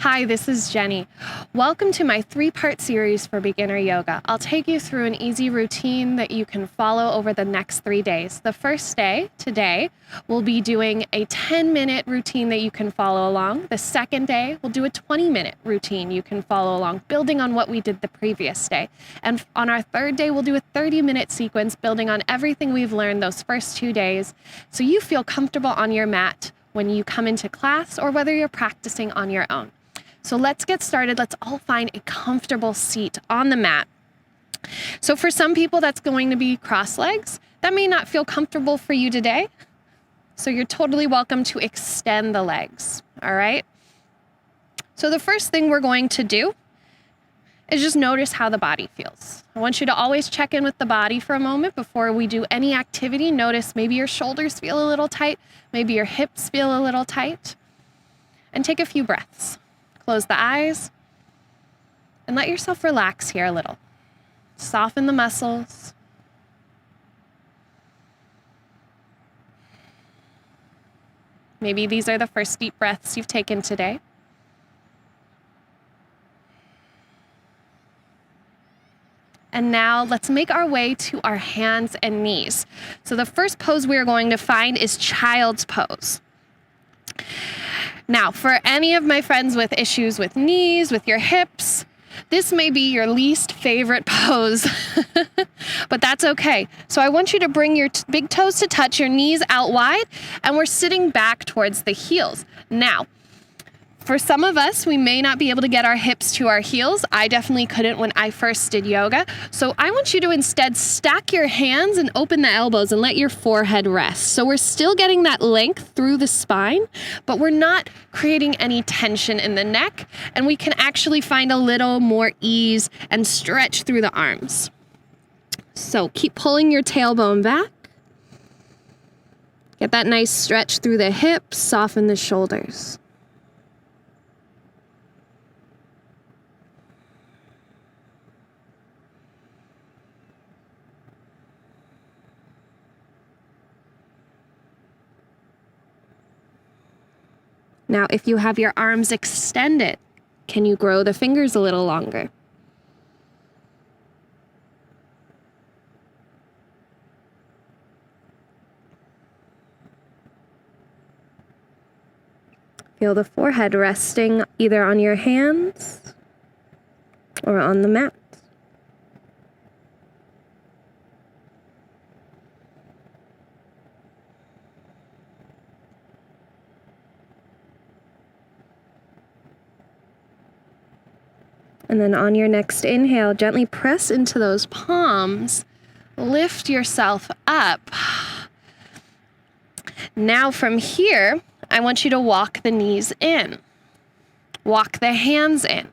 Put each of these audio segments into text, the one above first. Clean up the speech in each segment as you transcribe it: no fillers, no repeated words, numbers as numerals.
Hi, this is Jenny. Welcome to my 3-part series for beginner yoga. I'll take you through an easy routine that you can follow over the next 3 days. The first day, today, we'll be doing a 10-minute routine that you can follow along. The second day, we'll do a 20-minute routine you can follow along, building on what we did the previous day. And on our third day, we'll do a 30-minute sequence, building on everything we've learned those first 2 days, so you feel comfortable on your mat when you come into class or whether you're practicing on your own. So let's get started. Let's all find a comfortable seat on the mat. So for some people, that's going to be cross legs. That may not feel comfortable for you today. So you're totally welcome to extend the legs, all right? So the first thing we're going to do is just notice how the body feels. I want you to always check in with the body for a moment before we do any activity. Notice maybe your shoulders feel a little tight, maybe your hips feel a little tight, and take a few breaths. Close the eyes and let yourself relax here a little. Soften the muscles. Maybe these are the first deep breaths you've taken today. And now let's make our way to our hands and knees. So the first pose we are going to find is child's pose. Now, for any of my friends with issues with knees, with your hips, this may be your least favorite pose, but that's okay. So I want you to bring your big toes to touch, your knees out wide, and we're sitting back towards the heels. Now, for some of us, we may not be able to get our hips to our heels. I definitely couldn't when I first did yoga. So I want you to instead stack your hands and open the elbows and let your forehead rest. So we're still getting that length through the spine, but we're not creating any tension in the neck, and we can actually find a little more ease and stretch through the arms. So keep pulling your tailbone back. Get that nice stretch through the hips, soften the shoulders. Now, if you have your arms extended, can you grow the fingers a little longer? Feel the forehead resting either on your hands or on the mat. And then on your next inhale, gently press into those palms. Lift yourself up. Now from here, I want you to walk the knees in. Walk the hands in.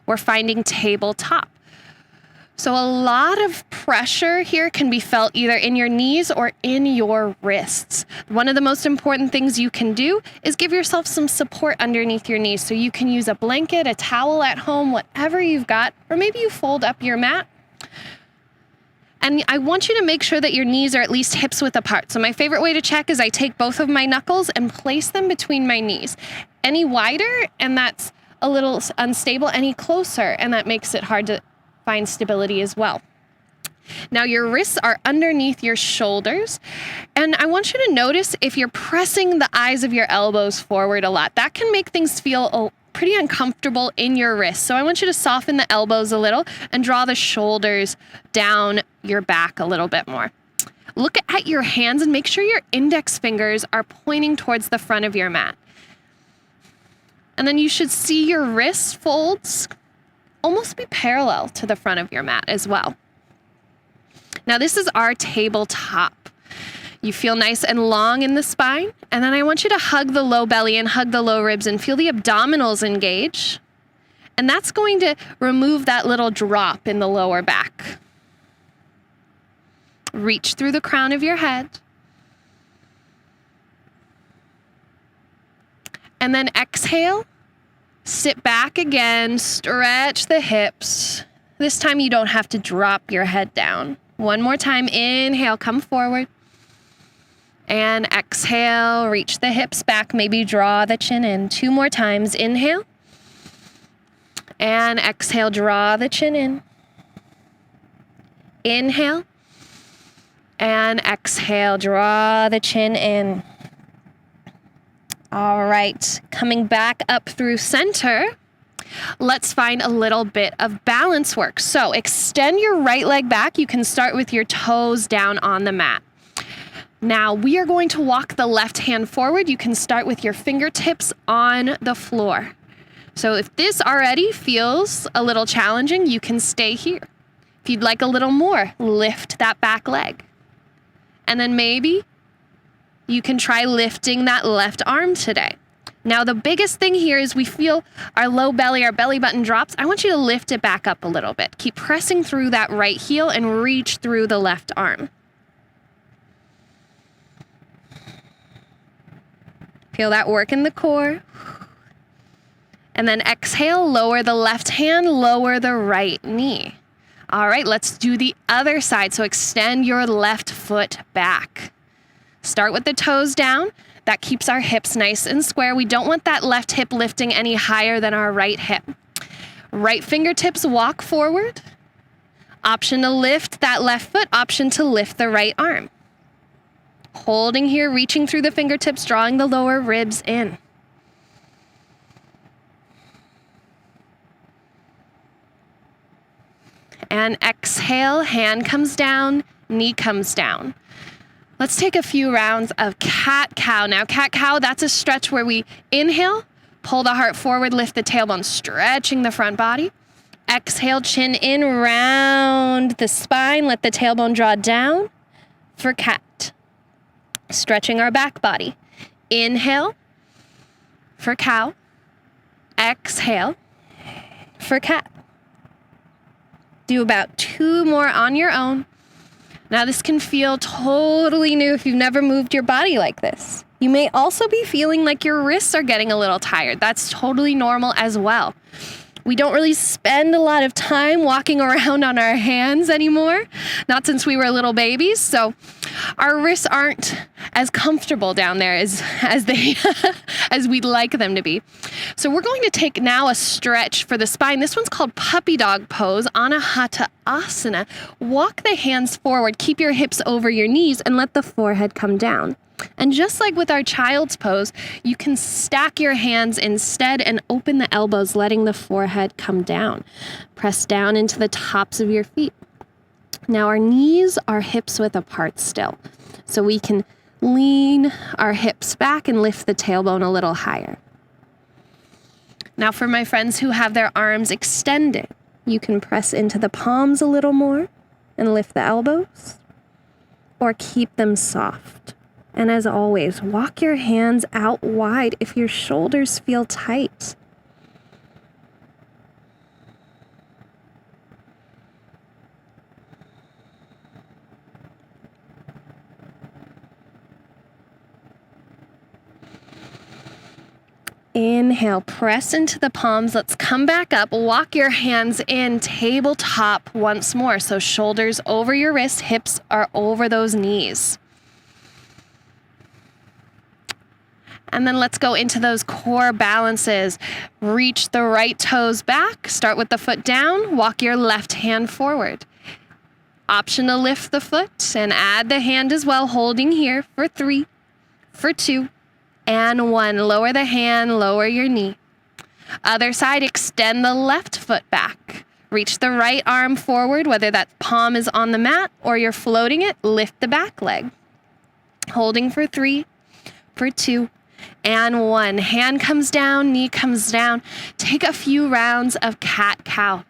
We're finding tabletop. So a lot of pressure here can be felt either in your knees or in your wrists. One of the most important things you can do is give yourself some support underneath your knees. So you can use a blanket, a towel at home, whatever you've got, or maybe you fold up your mat. And I want you to make sure that your knees are at least hips width apart. So my favorite way to check is I take both of my knuckles and place them between my knees. Any wider, and that's a little unstable. Any closer, and that makes it hard to find stability as well. Now your wrists are underneath your shoulders, and I want you to notice if you're pressing the eyes of your elbows forward a lot. That can make things feel pretty uncomfortable in your wrists. So I want you to soften the elbows a little and draw the shoulders down your back a little bit more. Look at your hands and make sure your index fingers are pointing towards the front of your mat. And then you should see your wrist folds almost be parallel to the front of your mat as well. Now this is our tabletop. You feel nice and long in the spine, and then I want you to hug the low belly and hug the low ribs and feel the abdominals engage. And that's going to remove that little drop in the lower back. Reach through the crown of your head. And then exhale. Sit back again, stretch the hips. This time you don't have to drop your head down. One more time, inhale, come forward. And exhale, reach the hips back, maybe draw the chin in. 2 more times, inhale. And exhale, draw the chin in. Inhale. And exhale, draw the chin in. All right, coming back up through center. Let's find a little bit of balance work. So extend your right leg back. You can start with your toes down on the mat. Now we are going to walk the left hand forward. You can start with your fingertips on the floor. So if this already feels a little challenging, you can stay here. If you'd like a little more, lift that back leg. And then maybe you can try lifting that left arm today. Now, the biggest thing here is we feel our low belly, our belly button drops. I want you to lift it back up a little bit. Keep pressing through that right heel and reach through the left arm. Feel that work in the core. And then exhale, lower the left hand, lower the right knee. All right, let's do the other side. So extend your left foot back. Start with the toes down. That keeps our hips nice and square. We don't want that left hip lifting any higher than our right hip. Right fingertips walk forward. Option to lift that left foot, option to lift the right arm. Holding here, reaching through the fingertips, drawing the lower ribs in. And exhale, hand comes down, knee comes down. Let's take a few rounds of cat-cow. Now, cat-cow, that's a stretch where we inhale, pull the heart forward, lift the tailbone, stretching the front body. Exhale, chin in, round the spine, let the tailbone draw down for cat. Stretching our back body. Inhale for cow. Exhale for cat. Do about 2 more on your own. Now, this can feel totally new if you've never moved your body like this. You may also be feeling like your wrists are getting a little tired. That's totally normal as well. We don't really spend a lot of time walking around on our hands anymore, not since we were little babies. So our wrists aren't as comfortable down there as they as we'd like them to be. So we're going to take now a stretch for the spine. This one's called puppy dog pose, Anahata Asana. Walk the hands forward, keep your hips over your knees, and let the forehead come down. And just like with our child's pose, you can stack your hands instead and open the elbows, letting the forehead come down. Press down into the tops of your feet. Now our knees are hips width apart still, so we can lean our hips back and lift the tailbone a little higher. Now for my friends who have their arms extended, you can press into the palms a little more and lift the elbows, or keep them soft. And as always, walk your hands out wide if your shoulders feel tight. Inhale, press into the palms. Let's come back up. Walk your hands in, tabletop once more. So shoulders over your wrists, hips are over those knees. And then let's go into those core balances. Reach the right toes back. Start with the foot down. Walk your left hand forward. Option to lift the foot and add the hand as well, holding here for 3, for 2, and 1. Lower the hand, lower your knee. Other side, extend the left foot back. Reach the right arm forward, whether that palm is on the mat or you're floating it, lift the back leg. Holding for 3, for 2, and 1. Hand comes down, knee comes down. Take a few rounds of cat-cow.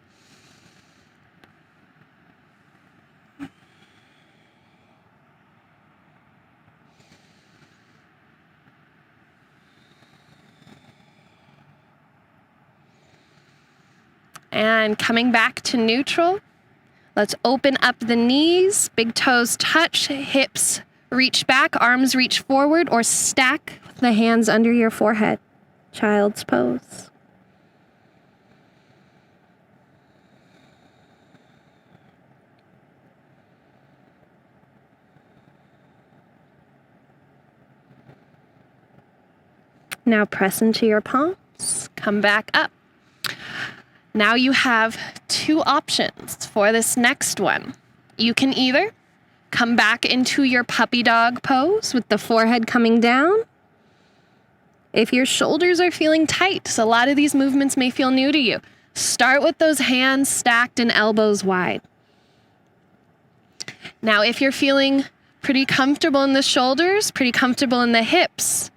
And coming back to neutral, let's open up the knees, big toes touch, hips reach back, arms reach forward, or stack the hands under your forehead. Child's pose. Now press into your palms, come back up. Now you have two options for this next one. You can either come back into your puppy dog pose with the forehead coming down. If your shoulders are feeling tight, so a lot of these movements may feel new to you, start with those hands stacked and elbows wide. Now, if you're feeling pretty comfortable in the shoulders, pretty comfortable in the hips,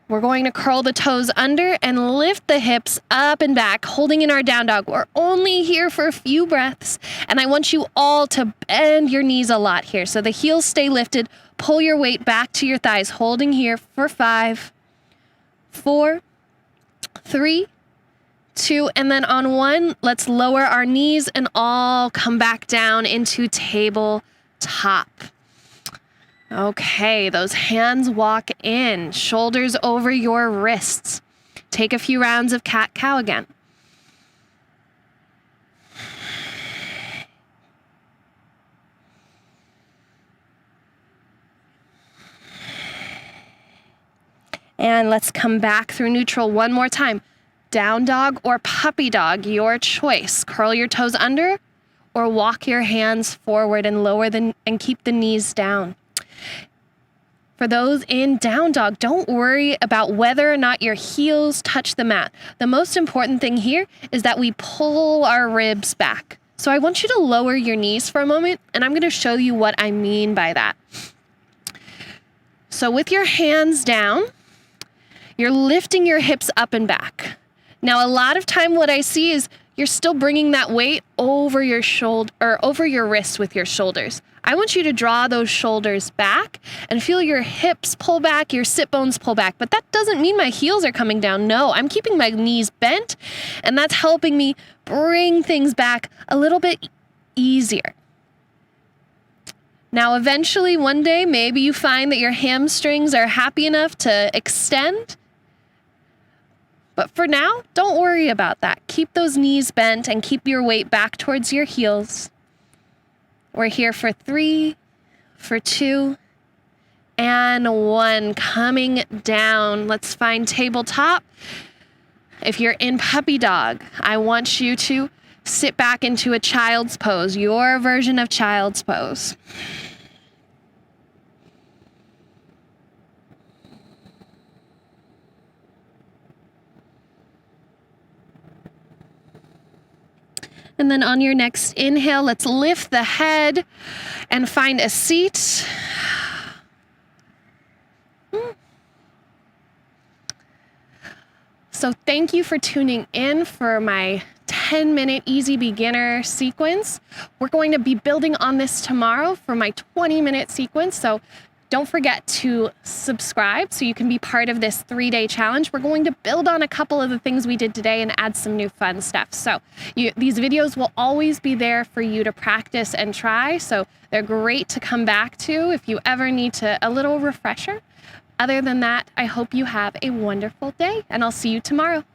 we're going to curl the toes under and lift the hips up and back, holding in our down dog. We're only here for a few breaths, and I want you all to bend your knees a lot here. So the heels stay lifted. Pull your weight back to your thighs, holding here for 5, 4, 3, 2, and then on 1, let's lower our knees and all come back down into tabletop. Okay, those hands walk in, shoulders over your wrists. Take a few rounds of cat-cow again. And let's come back through neutral one more time. Down dog or puppy dog, your choice. Curl your toes under or walk your hands forward and lower and keep the knees down. For those in down dog, don't worry about whether or not your heels touch the mat. The most important thing here is that we pull our ribs back. So I want you to lower your knees for a moment, and I'm going to show you what I mean by that. So with your hands down, you're lifting your hips up and back. Now, a lot of time what I see is you're still bringing that weight over your shoulder or over your wrists with your shoulders. I want you to draw those shoulders back and feel your hips pull back, your sit bones pull back. But that doesn't mean my heels are coming down. No, I'm keeping my knees bent, and that's helping me bring things back a little bit easier. Now, eventually, one day, maybe you find that your hamstrings are happy enough to extend. But for now, don't worry about that. Keep those knees bent and keep your weight back towards your heels. We're here for 3, for 2, and 1. Coming down. Let's find tabletop. If you're in puppy dog, I want you to sit back into a child's pose, your version of child's pose. And then on your next inhale, let's lift the head and find a seat. So thank you for tuning in for my 10-minute easy beginner sequence. We're going to be building on this tomorrow for my 20-minute sequence. So don't forget to subscribe so you can be part of this 3-day challenge. We're going to build on a couple of the things we did today and add some new fun stuff. So these videos will always be there for you to practice and try. So they're great to come back to if you ever need a little refresher. Other than that, I hope you have a wonderful day, and I'll see you tomorrow.